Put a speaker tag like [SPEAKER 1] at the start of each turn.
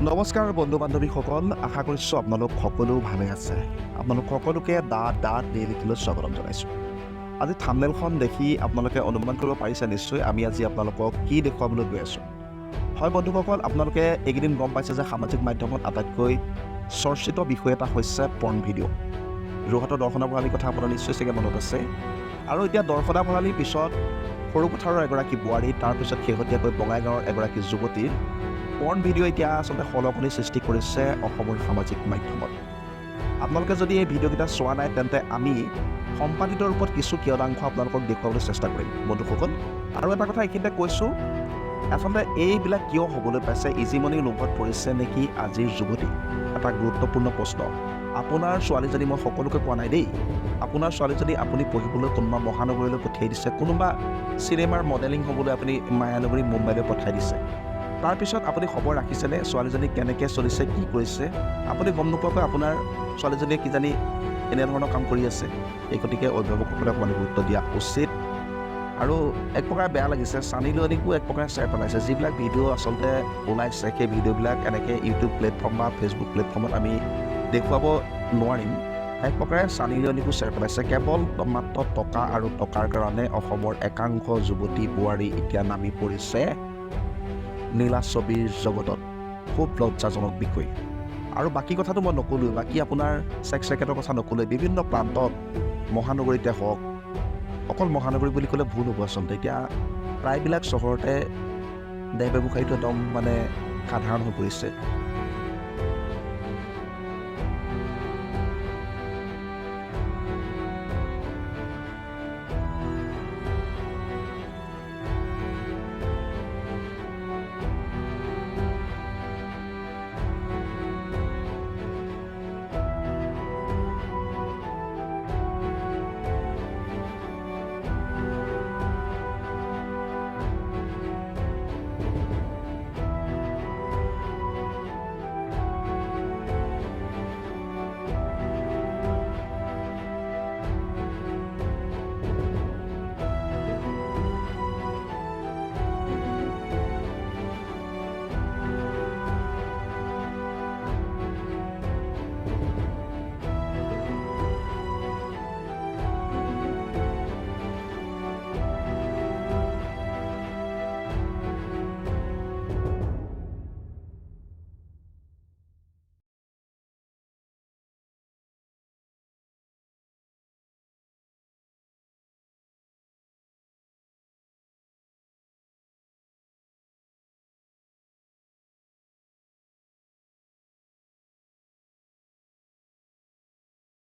[SPEAKER 1] নমস্কাৰ বন্ধু বান্ধৱীসকল, আশা কৰিছোঁ আপোনালোক সকলো ভালে আছে। আপোনালোক সকলোকে দা ডেইলিলৈ স্বাগতম জনাইছোঁ। আজি থাম্বনেইলখন দেখি আপোনালোকে অনুমান কৰিব পাৰিছে নিশ্চয় আমি আজি আপোনালোকক কি দেখুৱাবলৈ গৈ আছোঁ। হয় বন্ধুসকল, আপোনালোকে এইকেইদিন গম পাইছে যে সামাজিক মাধ্যমত আটাইতকৈ চৰ্চিত বিষয় এটা হৈছে পৰ্ণ ভিডিঅ'। যোৰহাটৰ দৰ্শনা ভঁৰালীৰ কথা আপোনাৰ নিশ্চয় চাগে মনত আছে। আৰু এতিয়া দৰ্শনা ভঁৰালীৰ পিছত সৰুপথাৰৰ এগৰাকী বোৱাৰী, তাৰপিছত শেহতীয়াকৈ বঙাইগাঁৱৰ এগৰাকী যুৱতীৰ পৰ্ণ ভিডিঅ' এতিয়া আচলতে সলনি সৃষ্টি কৰিছে অসমৰ সামাজিক মাধ্যমত। আপোনালোকে যদি এই ভিডিঅ'কেইটা চোৱা নাই তেন্তে আমি সম্পাদিত ৰূপত কিছু কিয়দাংশ আপোনালোকক দেখুৱাবলৈ চেষ্টা কৰিম বন্ধুসকল। আৰু এটা কথা এইখিনিতে কৈছোঁ, আচলতে এইবিলাক কিয় হ'বলৈ পাইছে, ইজিমনিৰ লোভত পৰিছে নেকি আজিৰ যুৱতী? এটা গুৰুত্বপূৰ্ণ প্ৰশ্ন। আপোনাৰ ছোৱালীজনী, মই সকলোকে কোৱা নাই দেই, আপোনাৰ ছোৱালীজনী আপুনি পঢ়িবলৈ কোনোবা মহানগৰীলৈ পঠিয়াই দিছে, কোনোবা চিনেমাৰ মডেলিং হ'বলৈ আপুনি মায়ানগৰী মুম্বাইলৈ পঠাই দিছে। তাৰপিছত আপুনি খবৰ ৰাখিছেনে ছোৱালীজনী কেনেকৈ চলিছে, কি কৰিছে? আপুনি গম নোপোৱাকৈ আপোনাৰ ছোৱালীজনীয়ে কিজানি এনেধৰণৰ কাম কৰি আছে। এই গতিকে অভিভাৱকসকলে অকণমান গুৰুত্ব দিয়া উচিত। আৰু এক প্ৰকাৰ বেয়া লাগিছে, ছানী লিয়নিকো এক প্ৰকাৰে চেৰ পেলাইছে। যিবিলাক ভিডিঅ' আচলতে ওলাইছে সেই ভিডিঅ'বিলাক এনেকৈ ইউটিউব প্লেটফৰ্ম বা ফেচবুক প্লেটফৰ্মত আমি দেখুৱাব নোৱাৰিম। এক প্ৰকাৰে ছানী লিয়নিকো চেৰ পেলাইছে। কেৱল মাত্ৰ টকা আৰু টকাৰ কাৰণে অসমৰ একাংশ যুৱতী বোৱাৰী এতিয়া নামি পৰিছে নীলা ছবিৰ জগতত। খুব লজ্জাজনক বিষয়। আৰু বাকী কথাটো মই নক'লোৱে, বাকী আপোনাৰ ছেক্স ৰেকেটৰ কথা নক'লোৱে। বিভিন্ন প্ৰান্তত মহানগৰীতে হওক, অকল মহানগৰী বুলি ক'লে ভুল হ'ব আচলতে, এতিয়া প্ৰায়বিলাক চহৰতে দেহ ব্যৱসায়ীটো একদম সাধাৰণ হৈ পৰিছে।